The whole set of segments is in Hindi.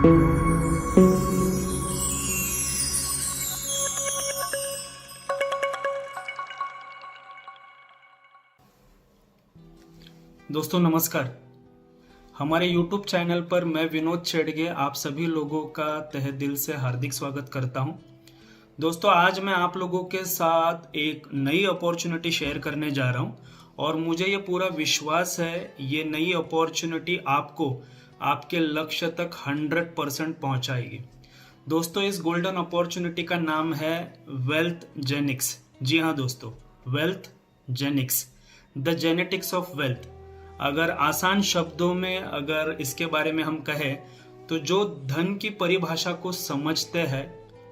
दोस्तों नमस्कार। हमारे YouTube चैनल पर मैं विनोद छेड़गे आप सभी लोगों का तहे दिल से हार्दिक स्वागत करता हूं। दोस्तों आज मैं आप लोगों के साथ एक नई अपॉर्चुनिटी शेयर करने जा रहा हूं और मुझे ये पूरा विश्वास है ये नई अपॉर्चुनिटी आपको आपके लक्ष्य तक 100% पहुंचाएगी। दोस्तों इस गोल्डन अपॉर्चुनिटी का नाम है वेल्थ जेनिक्स। जी हाँ दोस्तों, wealth genics, the genetics of wealth. अगर आसान शब्दों में अगर इसके बारे में हम कहें तो जो धन की परिभाषा को समझते हैं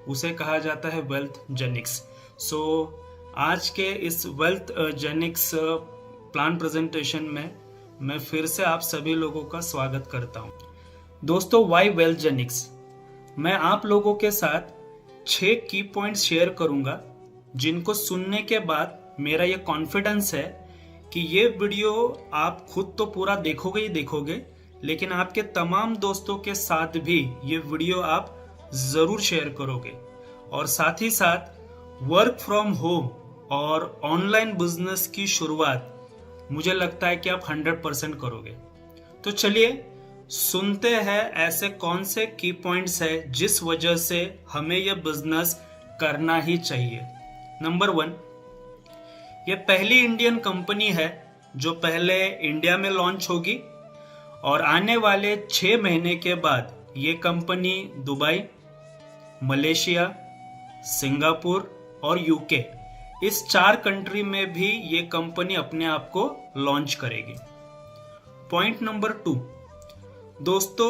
उसे कहा जाता है वेल्थ जेनिक्स। सो आज के इस वेल्थ जेनिक्स प्लान प्रेजेंटेशन में मैं फिर से आप सभी लोगों का स्वागत करता हूं। दोस्तों वाई वेल्थ जेनिक्स, मैं आप लोगों के साथ 6 की पॉइंट्स शेयर करूंगा जिनको सुनने के बाद मेरा ये कॉन्फिडेंस है कि ये वीडियो आप खुद तो पूरा देखोगे ही देखोगे, लेकिन आपके तमाम दोस्तों के साथ भी ये वीडियो आप जरूर शेयर करोगे और साथ ही साथ वर्क फ्रॉम होम और ऑनलाइन बिजनेस की शुरुआत मुझे लगता है कि आप 100% करोगे। तो चलिए सुनते हैं ऐसे कौन से की पॉइंट्स है जिस वजह से हमें यह बिजनेस करना ही चाहिए। नंबर 1, ये पहली इंडियन कंपनी है जो पहले इंडिया में लॉन्च होगी और आने वाले 6 महीने के बाद ये कंपनी दुबई, मलेशिया, सिंगापुर और यूके इस 4 कंट्री में भी ये कंपनी अपने आप को लॉन्च करेगी। पॉइंट नंबर 2, दोस्तों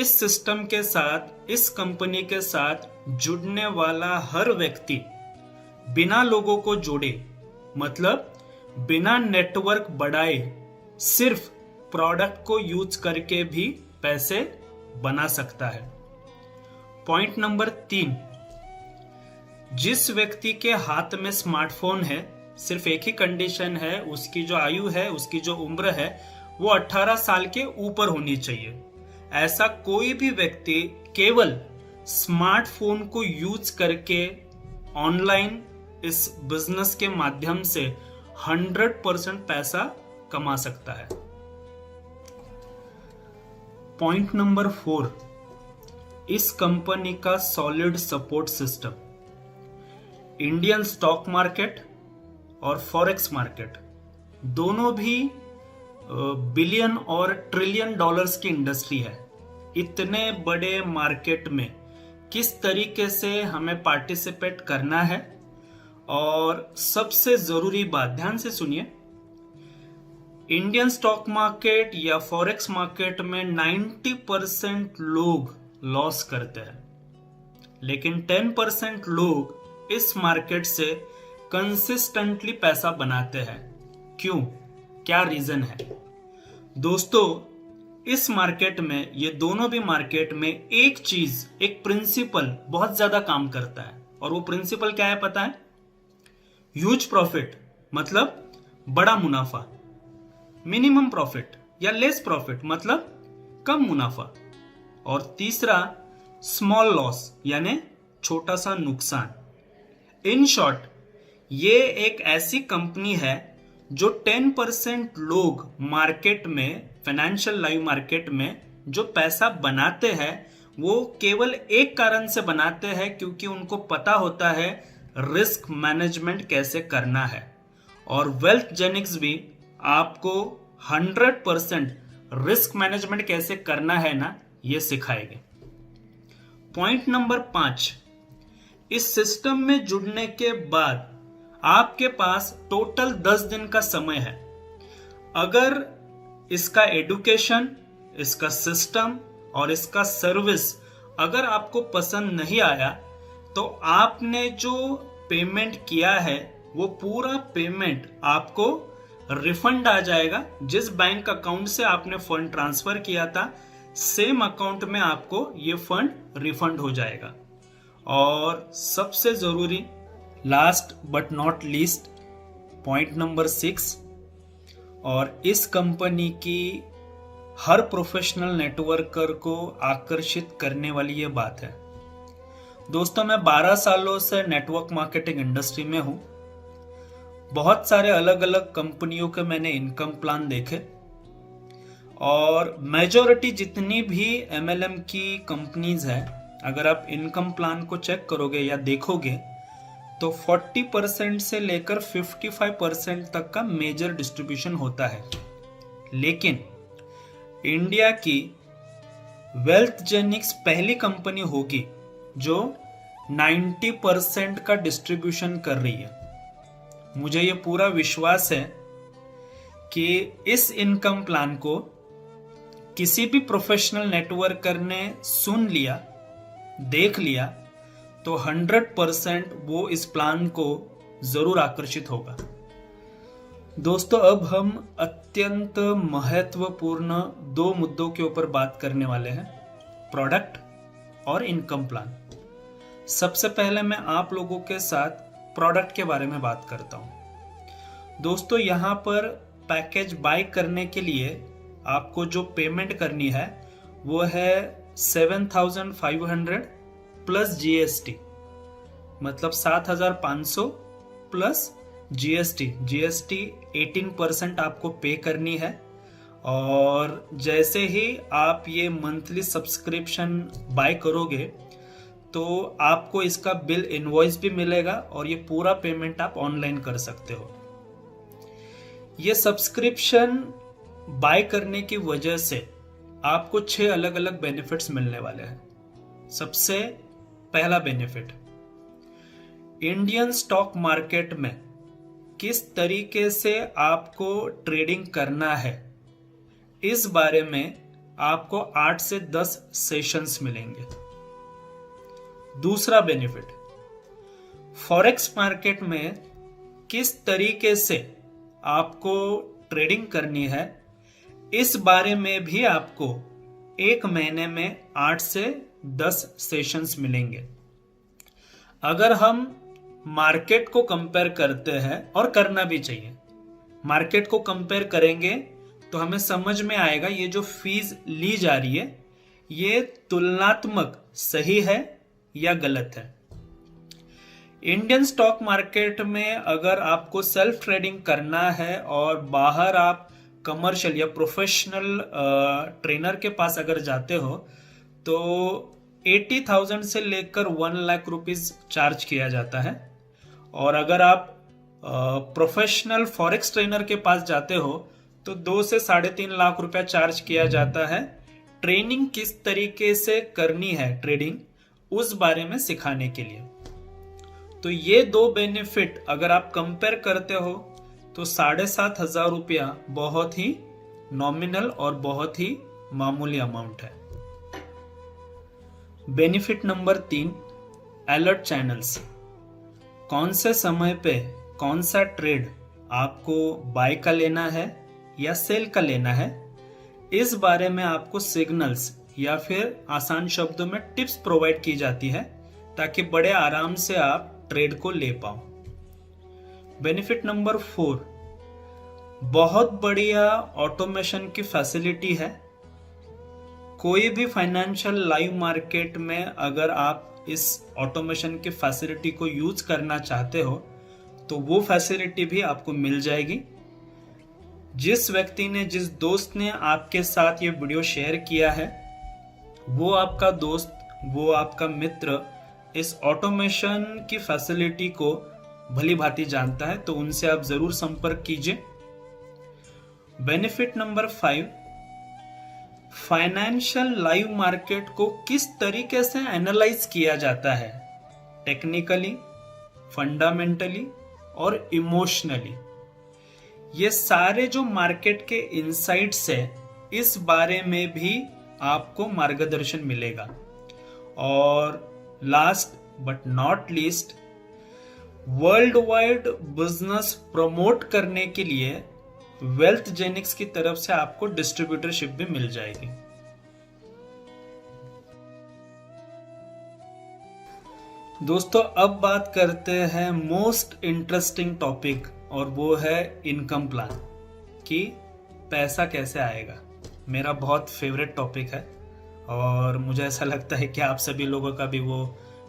इस सिस्टम के साथ, इस कंपनी के साथ जुड़ने वाला हर व्यक्ति बिना लोगों को जोड़े, मतलब बिना नेटवर्क बढ़ाए, सिर्फ प्रोडक्ट को यूज करके भी पैसे बना सकता है। पॉइंट नंबर 3, जिस व्यक्ति के हाथ में स्मार्टफोन है सिर्फ एक ही कंडीशन है, उसकी जो आयु है, उसकी जो उम्र है वो 18 साल के ऊपर होनी चाहिए। ऐसा कोई भी व्यक्ति केवल स्मार्टफोन को यूज करके ऑनलाइन इस बिजनेस के माध्यम से 100% पैसा कमा सकता है। पॉइंट नंबर 4, इस कंपनी का solid support system. Indian stock market और फॉरेक्स मार्केट दोनों भी बिलियन और ट्रिलियन डॉलर्स की इंडस्ट्री है। इतने बड़े मार्केट में किस तरीके से हमें पार्टिसिपेट करना है, और सबसे जरूरी बात ध्यान से सुनिए, इंडियन स्टॉक मार्केट या फॉरेक्स मार्केट में 90% लोग लॉस करते हैं, लेकिन 10% लोग इस मार्केट से कंसिस्टेंटली पैसा बनाते हैं। क्यों? क्या रीजन है? दोस्तों इस मार्केट में, ये दोनों भी मार्केट में एक चीज, एक प्रिंसिपल बहुत ज्यादा काम करता है, और वो प्रिंसिपल क्या है पता है? ह्यूज प्रॉफिट, मतलब बड़ा मुनाफा। मिनिमम प्रॉफिट या लेस प्रॉफिट, मतलब कम मुनाफा। और तीसरा स्मॉल लॉस, यानी छोटा सा नुकसान। इन शॉर्ट ये एक ऐसी कंपनी है जो 10% लोग मार्केट में, फाइनेंशियल लाइव मार्केट में जो पैसा बनाते हैं वो केवल एक कारण से बनाते हैं, क्योंकि उनको पता होता है रिस्क मैनेजमेंट कैसे करना है। और वेल्थ जेनिक्स भी आपको 100% रिस्क मैनेजमेंट कैसे करना है ना, ये सिखाएंगे। पॉइंट नंबर 5, इस सिस्टम में जुड़ने के बाद आपके पास टोटल 10 दिन का समय है। अगर इसका एडुकेशन, इसका सिस्टम और इसका सर्विस अगर आपको पसंद नहीं आया तो आपने जो पेमेंट किया है वो पूरा पेमेंट आपको रिफंड आ जाएगा। जिस बैंक अकाउंट से आपने फंड ट्रांसफर किया था सेम अकाउंट में आपको ये फंड रिफंड हो जाएगा। और सबसे जरूरी, last but not least, point number 6, और इस कंपनी की हर प्रोफेशनल नेटवर्कर को आकर्षित करने वाली ये बात है। दोस्तों, मैं 12 सालों से नेटवर्क मार्केटिंग इंडस्ट्री में हूं। बहुत सारे अलग अलग कंपनियों के मैंने इनकम प्लान देखे और मेजॉरिटी जितनी भी MLM की कंपनीज है, अगर आप इनकम प्लान को चेक करोगे या देखोगे तो 40% से लेकर 55% तक का मेजर डिस्ट्रीब्यूशन होता है। लेकिन इंडिया की वेल्थजेनिक्स पहली कंपनी होगी जो 90% का डिस्ट्रीब्यूशन कर रही है। मुझे ये पूरा विश्वास है कि इस इनकम प्लान को किसी भी प्रोफेशनल नेटवर्कर ने सुन लिया, देख लिया तो 100% वो इस प्लान को जरूर आकर्षित होगा। दोस्तों, अब हम अत्यंत महत्वपूर्ण 2 मुद्दों के ऊपर बात करने वाले हैं, प्रोडक्ट और इनकम प्लान। सबसे पहले मैं आप लोगों के साथ प्रोडक्ट के बारे में बात करता हूं। दोस्तों, यहां पर पैकेज बाय करने के लिए आपको जो पेमेंट करनी है वो है 7,500 प्लस GST, मतलब 7,500 प्लस GST 18% आपको पे करनी है। और जैसे ही आप ये मंथली सब्सक्रिप्शन बाय करोगे तो आपको इसका बिल इनवॉइस भी मिलेगा और ये पूरा पेमेंट आप ऑनलाइन कर सकते हो। ये सब्सक्रिप्शन बाय करने की वजह से आपको 6 अलग अलग बेनिफिट्स मिलने वाले हैं। सबसे पहला बेनिफिट, इंडियन स्टॉक मार्केट में किस तरीके से आपको ट्रेडिंग करना है, इस बारे में आपको 8 से 10 सेशंस मिलेंगे। दूसरा बेनिफिट, फॉरेक्स मार्केट में किस तरीके से आपको ट्रेडिंग करनी है, इस बारे में भी आपको 1 महीने में 8 से 10 सेशंस मिलेंगे। अगर हम मार्केट को कंपेयर करते हैं, और करना भी चाहिए, मार्केट को कंपेयर करेंगे तो हमें समझ में आएगा ये जो फीस ली जा रही है ये तुलनात्मक सही है या गलत है। इंडियन स्टॉक मार्केट में अगर आपको सेल्फ ट्रेडिंग करना है और बाहर आप कमर्शियल या प्रोफेशनल ट्रेनर के पास अगर जाते हो तो 80,000 से लेकर 1 लाख रुपीस चार्ज किया जाता है। और अगर आप प्रोफेशनल फॉरेक्स ट्रेनर के पास जाते हो तो 2 से 3.5 लाख रुपया चार्ज किया जाता है ट्रेनिंग किस तरीके से करनी है ट्रेडिंग, उस बारे में सिखाने के लिए। तो ये 2 बेनिफिट अगर आप कंपेयर करते हो तो 7,500 रुपया बहुत ही नॉमिनल और बहुत ही मामूली अमाउंट है। Benefit number 3, alert channels. कौन से समय पे कौन सा ट्रेड आपको बाय का लेना है या सेल का लेना है, इस बारे में आपको सिग्नल्स या फिर आसान शब्दों में टिप्स प्रोवाइड की जाती है ताकि बड़े आराम से आप ट्रेड को ले पाओ। बेनिफिट नंबर 4, बहुत बढ़िया ऑटोमेशन की फैसिलिटी है। कोई भी फाइनेंशियल लाइव मार्केट में अगर आप इस ऑटोमेशन की फैसिलिटी को यूज करना चाहते हो तो वो फैसिलिटी भी आपको मिल जाएगी। जिस व्यक्ति ने, जिस दोस्त ने आपके साथ ये वीडियो शेयर किया है वो आपका दोस्त, वो आपका मित्र इस ऑटोमेशन की फैसिलिटी को भली भांति जानता है, तो उनसे आप जरूर संपर्क कीजिए। Benefit number 5, financial live market को किस तरीके से एनालाइज किया जाता है, टेक्निकली, फंडामेंटली और इमोशनली। ये सारे जो मार्केट के इनसाइट्स है, इस बारे में भी आपको मार्गदर्शन मिलेगा। और last but not least, world wide business promote करने के लिए वेल्थजेनिक्स की तरफ से आपको डिस्ट्रीब्यूटरशिप भी मिल जाएगी। दोस्तों, अब बात करते हैं मोस्ट इंटरेस्टिंग टॉपिक, और वो है इनकम प्लान कि पैसा कैसे आएगा। मेरा बहुत फेवरेट टॉपिक है और मुझे ऐसा लगता है कि आप सभी लोगों का भी वो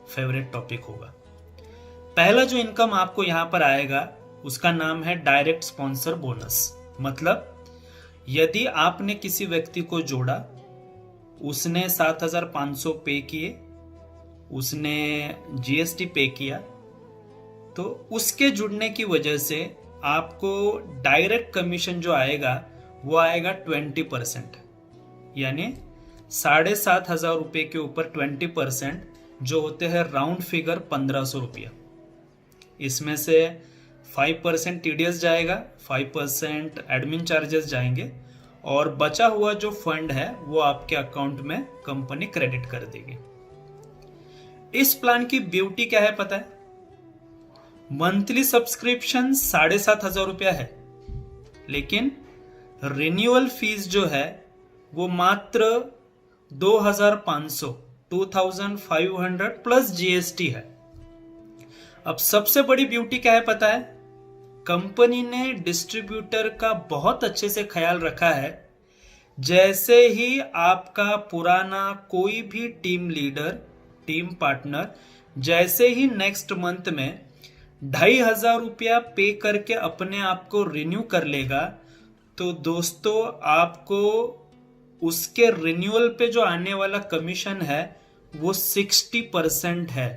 फेवरेट टॉपिक होगा। पहला जो इनकम आपको यहाँ पर आएगा उसका नाम है डायरेक्ट स्पॉन्सर बोनस। मतलब यदि आपने किसी व्यक्ति को जोड़ा, उसने 7,500 पे किए, उसने जीएसटी पे किया, तो उसके जुड़ने की वजह से आपको डायरेक्ट कमीशन जो आएगा वो आएगा 20%, यानी 7,500 रुपये के ऊपर 20% जो होते हैं राउंड फिगर 1,500 रुपया। इसमें से 5% टीडीएस जाएगा, 5% एडमिन चार्जेस जाएंगे और बचा हुआ जो फंड है वो आपके अकाउंट में कंपनी क्रेडिट कर देगी। इस प्लान की ब्यूटी क्या है पता है? मंथली सब्सक्रिप्शन 7,500 रुपया है, लेकिन रिन्यूअल फीस जो है वो मात्र 2,500 2,500 प्लस जीएसटी है। अब सबसे बड़ी ब्यूटी क्या है पता है? कंपनी ने डिस्ट्रीब्यूटर का बहुत अच्छे से ख्याल रखा है। जैसे ही आपका पुराना कोई भी टीम लीडर, टीम पार्टनर जैसे ही नेक्स्ट मंथ में 2,500 रुपया पे करके अपने आप को रिन्यू कर लेगा, तो दोस्तों आपको उसके रिन्यूअल पे जो आने वाला कमीशन है वो 60% है।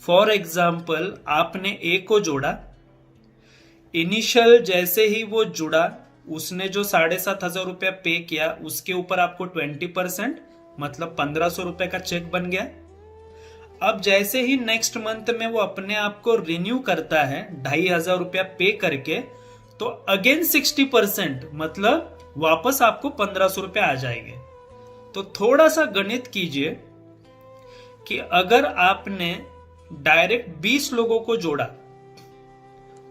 फॉर एग्जाम्पल, आपने ए को जोड़ा, इनिशियल जैसे ही वो जुड़ा उसने जो 7,500 रुपया पे किया, उसके ऊपर आपको 20% मतलब 1,500 रुपए का चेक बन गया। अब जैसे ही नेक्स्ट मंथ में वो अपने आप को रिन्यू करता है 2,500 रुपया पे करके, तो अगेन 60% मतलब वापस आपको 1,500 रुपए आ जाएंगे। तो थोड़ा सा गणित कीजिए कि अगर आपने डायरेक्ट 20 लोगों को जोड़ा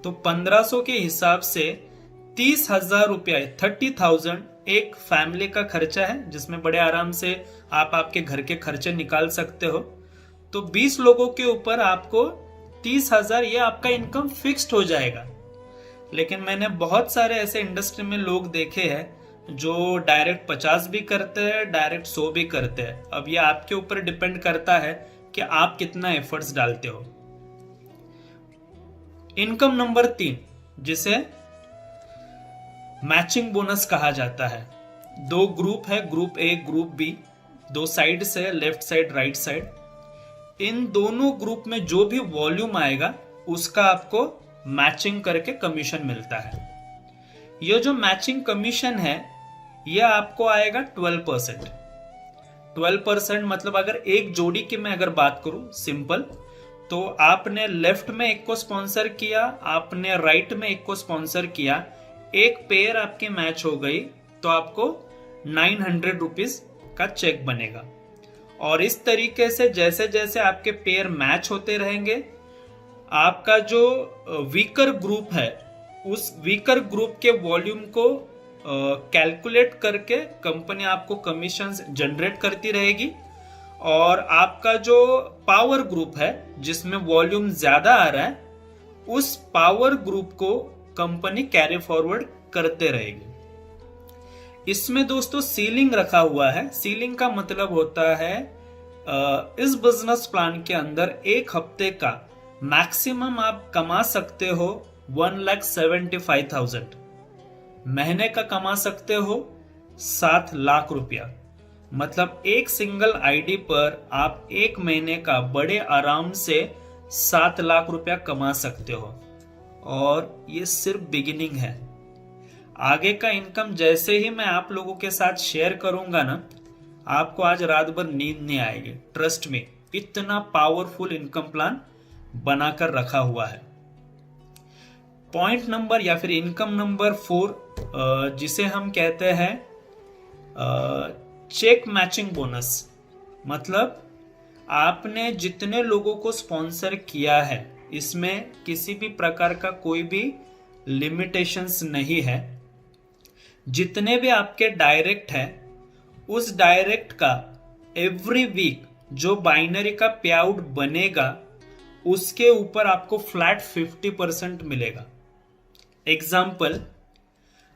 तो 1,500 के हिसाब से 30,000 रुपया, 30,000 एक फैमिली का खर्चा है, जिसमें बड़े आराम से आप आपके घर के खर्चे निकाल सकते हो। तो 20 लोगों के ऊपर आपको 30,000 ये आपका इनकम फिक्स्ड हो जाएगा। लेकिन मैंने बहुत सारे ऐसे इंडस्ट्री में लोग देखे हैं जो डायरेक्ट 50 भी करते हैं, डायरेक्ट 100 भी करते हैं। अब ये आपके ऊपर डिपेंड करता है कि आप कितना एफर्ट्स डालते हो। इनकम नंबर 3, जिसे मैचिंग बोनस कहा जाता है। 2 ग्रुप है, group A, group B, 2 side से, लेफ्ट साइड, राइट साइड। इन दोनों ग्रुप में जो भी वॉल्यूम आएगा उसका आपको मैचिंग करके कमीशन मिलता है। ये जो मैचिंग कमीशन है ये आपको आएगा 12%। 12% मतलब अगर एक जोड़ी की मैं अगर बात करूं सिंपल, तो आपने लेफ्ट में एक को स्पॉन्सर किया, आपने राइट में एक को स्पॉन्सर किया, एक पेयर आपकी मैच हो गई तो आपको 900 रुपीज का चेक बनेगा। और इस तरीके से जैसे जैसे आपके पेयर मैच होते रहेंगे, आपका जो वीकर ग्रुप है उस वीकर ग्रुप के वॉल्यूम को कैलकुलेट करके कंपनी आपको कमीशंस जनरेट करती रहेगी। और आपका जो पावर ग्रुप है जिसमें वॉल्यूम ज्यादा आ रहा है, उस पावर ग्रुप को कंपनी कैरी फॉरवर्ड करते रहेगी। इसमें दोस्तों सीलिंग रखा हुआ है। सीलिंग का मतलब होता है इस बिजनेस प्लान के अंदर एक हफ्ते का मैक्सिमम आप कमा सकते हो 1,75,000, महीने का कमा सकते हो 7 लाख रुपया। मतलब एक सिंगल आईडी पर आप एक महीने का बड़े आराम से 7 लाख रुपया कमा सकते हो। और ये सिर्फ बिगिनिंग है। आगे का इनकम जैसे ही मैं आप लोगों के साथ शेयर करूंगा ना, आपको आज रात भर नींद नहीं आएगी। ट्रस्ट में, इतना पावरफुल इनकम प्लान बनाकर रखा हुआ है। पॉइंट नंबर या फिर इनकम नंबर 4, जिसे हम कहते हैं चेक मैचिंग बोनस। मतलब आपने जितने लोगों को स्पॉन्सर किया है इसमें किसी भी प्रकार का कोई भी लिमिटेशंस नहीं है। जितने भी आपके डायरेक्ट है उस डायरेक्ट का एवरी वीक जो बाइनरी का पे आउट बनेगा उसके ऊपर आपको फ्लैट 50% मिलेगा। एग्जाम्पल,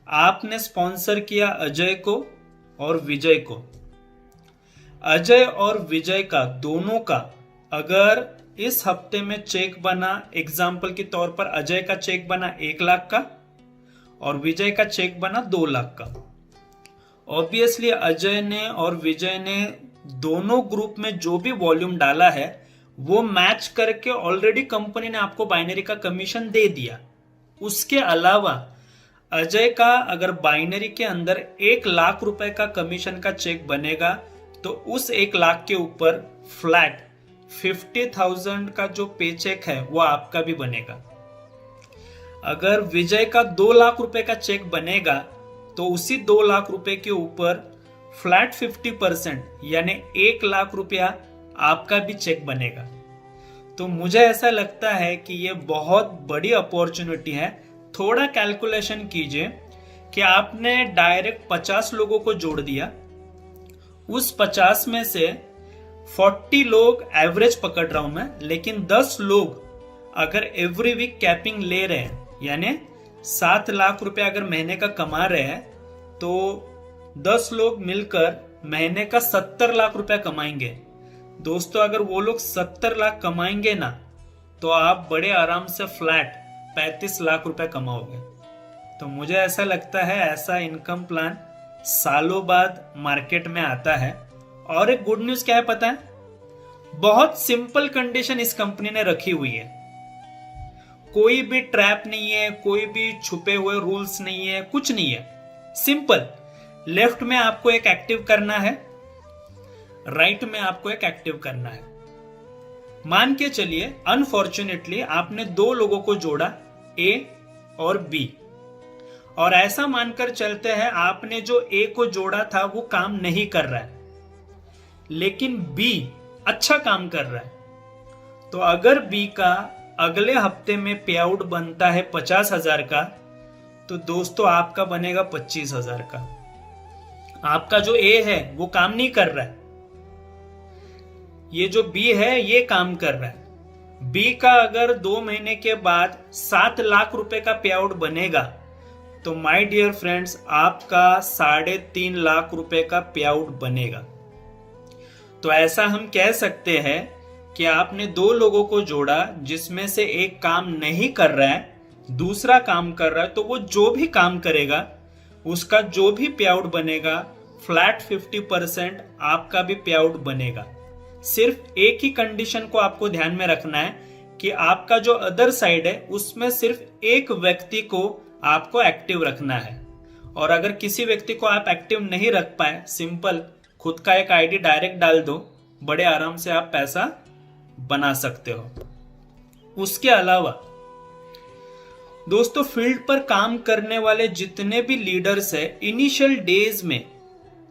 आपने स्पॉन्सर किया अजय को और विजय को। अजय और विजय का दोनों का अगर इस हफ्ते में चेक बना, एग्जाम्पल के तौर पर अजय का चेक बना 1 लाख का और विजय का चेक बना 2 लाख का, ऑब्वियसली अजय ने और विजय ने दोनों ग्रुप में जो भी वॉल्यूम डाला है वो मैच करके ऑलरेडी कंपनी ने आपको बाइनरी का कमीशन दे दिया। उसके अलावा अजय का अगर बाइनरी के अंदर 1 लाख रुपए का कमीशन का चेक बनेगा तो उस 1 लाख के ऊपर फ्लैट 50,000 का जो पे चेक है वो आपका भी बनेगा। अगर विजय का 2 लाख रुपए का चेक बनेगा तो उसी 2 लाख रुपए के ऊपर फ्लैट 50% यानी 1 लाख रुपया आपका भी चेक बनेगा। तो मुझे ऐसा लगता है कि ये बहुत बड़ी अपॉर्चुनिटी है। थोड़ा कैलकुलेशन कीजिए कि आपने डायरेक्ट 50 लोगों को जोड़ दिया, उस 50 में से 40 लोग एवरेज पकड़ रहा हूं मैं, लेकिन 10 लोग अगर एवरी वीक कैपिंग ले रहे हैं यानी 7 लाख रुपए अगर महीने का कमा रहे हैं तो 10 लोग मिलकर महीने का 70 लाख रुपया कमाएंगे। दोस्तों अगर वो लोग 70 लाख कमाएंगे ना तो आप बड़े आराम से फ्लैट 35 लाख रुपए कमाओगे। तो मुझे ऐसा लगता है ऐसा इनकम प्लान सालों बाद मार्केट में आता है। और एक गुड न्यूज क्या है पता है, बहुत सिंपल कंडीशन इस कंपनी ने रखी हुई है। कोई भी ट्रैप नहीं है, कोई भी छुपे हुए रूल्स नहीं है, कुछ नहीं है, सिंपल। लेफ्ट में आपको एक एक्टिव करना है, राइट में आपको एक एक्टिव करना है। मान के चलिए अनफॉर्चुनेटली आपने 2 लोगों को जोड़ा, ए और बी, और ऐसा मानकर चलते हैं आपने जो ए को जोड़ा था वो काम नहीं कर रहा है लेकिन बी अच्छा काम कर रहा है। तो अगर बी का अगले हफ्ते में पे आउट बनता है 50,000 का तो दोस्तों आपका बनेगा 25,000 का। आपका जो ए है वो काम नहीं कर रहा है, ये जो बी है ये काम कर रहा है। बी का अगर 2 महीने के बाद 7 लाख रुपए का पे आउट बनेगा तो माय डियर फ्रेंड्स आपका 3.5 लाख रुपए का पे आउट बनेगा। तो ऐसा हम कह सकते हैं कि आपने 2 लोगों को जोड़ा जिसमें से एक काम नहीं कर रहा है, दूसरा काम कर रहा है, तो वो जो भी काम करेगा उसका जो भी पे आउट बनेगा फ्लैट 50% आपका भी पे आउट बनेगा। सिर्फ एक ही कंडीशन को आपको ध्यान में रखना है कि आपका जो अदर साइड है उसमें सिर्फ एक व्यक्ति को आपको एक्टिव रखना है। और अगर किसी व्यक्ति को आप एक्टिव नहीं रख पाए, सिंपल खुद का एक आईडी डायरेक्ट डाल दो, बड़े आराम से आप पैसा बना सकते हो। उसके अलावा दोस्तों फील्ड पर काम करने वाले जितने भी लीडर्स है, इनिशियल डेज में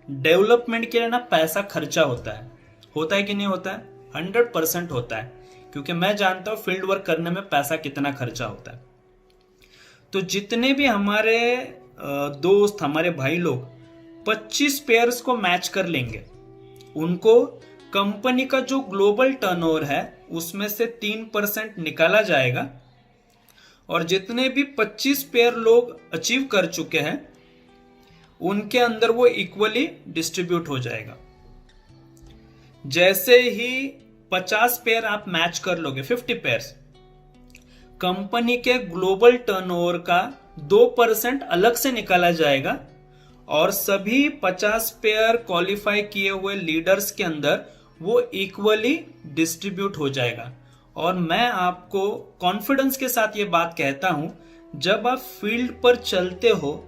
डेवलपमेंट के लिए ना पैसा खर्चा होता है कि नहीं होता है? 100% होता है, क्योंकि मैं जानता हूं फील्ड वर्क करने में पैसा कितना खर्चा होता है। तो जितने भी हमारे दोस्त, हमारे भाई लोग 25 पेयर्स को मैच कर लेंगे, उनको कंपनी का जो ग्लोबल टर्नओवर है उसमें से 3% निकाला जाएगा और जितने भी 25 पेयर लोग अचीव कर चुके हैं उनके अंदर वो इक्वली डिस्ट्रीब्यूट हो जाएगा। जैसे ही 50 पेयर आप मैच कर लोगे, 50 पेयर्स, कंपनी के ग्लोबल टर्नओवर का 2% अलग से निकाला जाएगा और सभी 50 पेयर क्वालिफाई किए हुए लीडर्स के अंदर वो इक्वली डिस्ट्रीब्यूट हो जाएगा। और मैं आपको कॉन्फिडेंस के साथ ये बात कहता हूं, जब आप फील्ड पर चलते हो,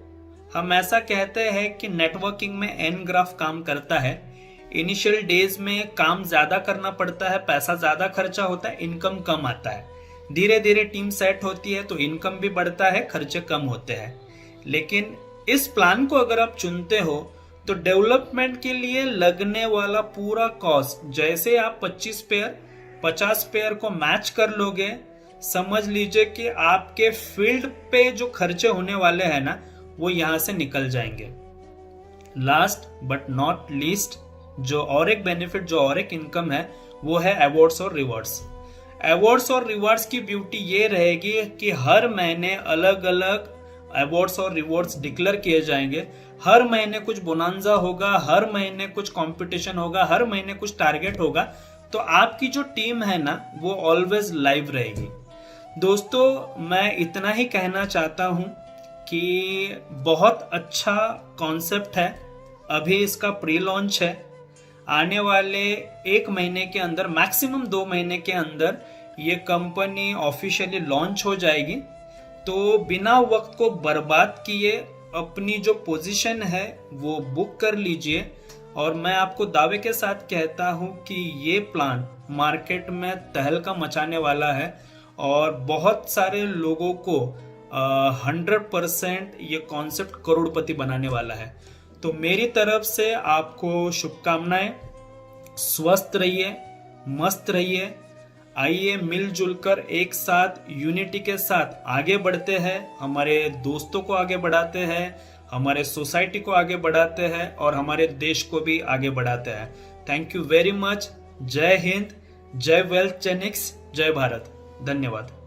हम ऐसा कहते हैं कि नेटवर्किंग में एन ग्राफ काम करता है। इनिशियल डेज में काम ज्यादा करना पड़ता है, पैसा ज्यादा खर्चा होता है, इनकम कम आता है। धीरे धीरे टीम सेट होती है तो इनकम भी बढ़ता है, खर्चे कम होते हैं। लेकिन इस प्लान को अगर आप चुनते हो तो डेवलपमेंट के लिए लगने वाला पूरा कॉस्ट, जैसे आप 50 पेयर को मैच कर लोगे, समझ लीजिए कि आपके फील्ड पे जो खर्चे होने वाले हैं ना वो यहां से निकल जाएंगे। लास्ट बट नॉट लीस्ट जो और एक बेनिफिट, जो और एक इनकम है, वो है अवार्ड्स और रिवॉर्ड्स। अवार्ड्स और रिवॉर्ड्स की ब्यूटी ये रहेगी कि हर महीने अलग अलग अवार्ड्स और रिवॉर्ड्स डिक्लेयर किए जाएंगे। हर महीने कुछ बोनांजा होगा, हर महीने कुछ कंपटीशन होगा, हर महीने कुछ टारगेट होगा। तो आपकी जो टीम है ना वो ऑलवेज लाइव रहेगी। दोस्तों मैं इतना ही कहना चाहता हूं कि बहुत अच्छा कॉन्सेप्ट है। अभी इसका प्री लॉन्च है। आने वाले 1 महीने के अंदर, मैक्सिमम 2 महीने के अंदर ये कंपनी ऑफिशियली लॉन्च हो जाएगी। तो बिना वक्त को बर्बाद किए अपनी जो पोजीशन है वो बुक कर लीजिए। और मैं आपको दावे के साथ कहता हूं कि ये प्लान मार्केट में तहलका मचाने वाला है और बहुत सारे लोगों को 100% ये कॉन्सेप्ट करोड़पति बनाने वाला है। तो मेरी तरफ से आपको शुभकामनाएं। स्वस्थ रहिए, मस्त रहिए। आइए मिलजुल कर एक साथ यूनिटी के साथ आगे बढ़ते हैं, हमारे दोस्तों को आगे बढ़ाते हैं, हमारे सोसाइटी को आगे बढ़ाते हैं और हमारे देश को भी आगे बढ़ाते हैं। Thank you very much. जय हिंद, जय वेल्थ जेनिक्स, जय भारत। धन्यवाद।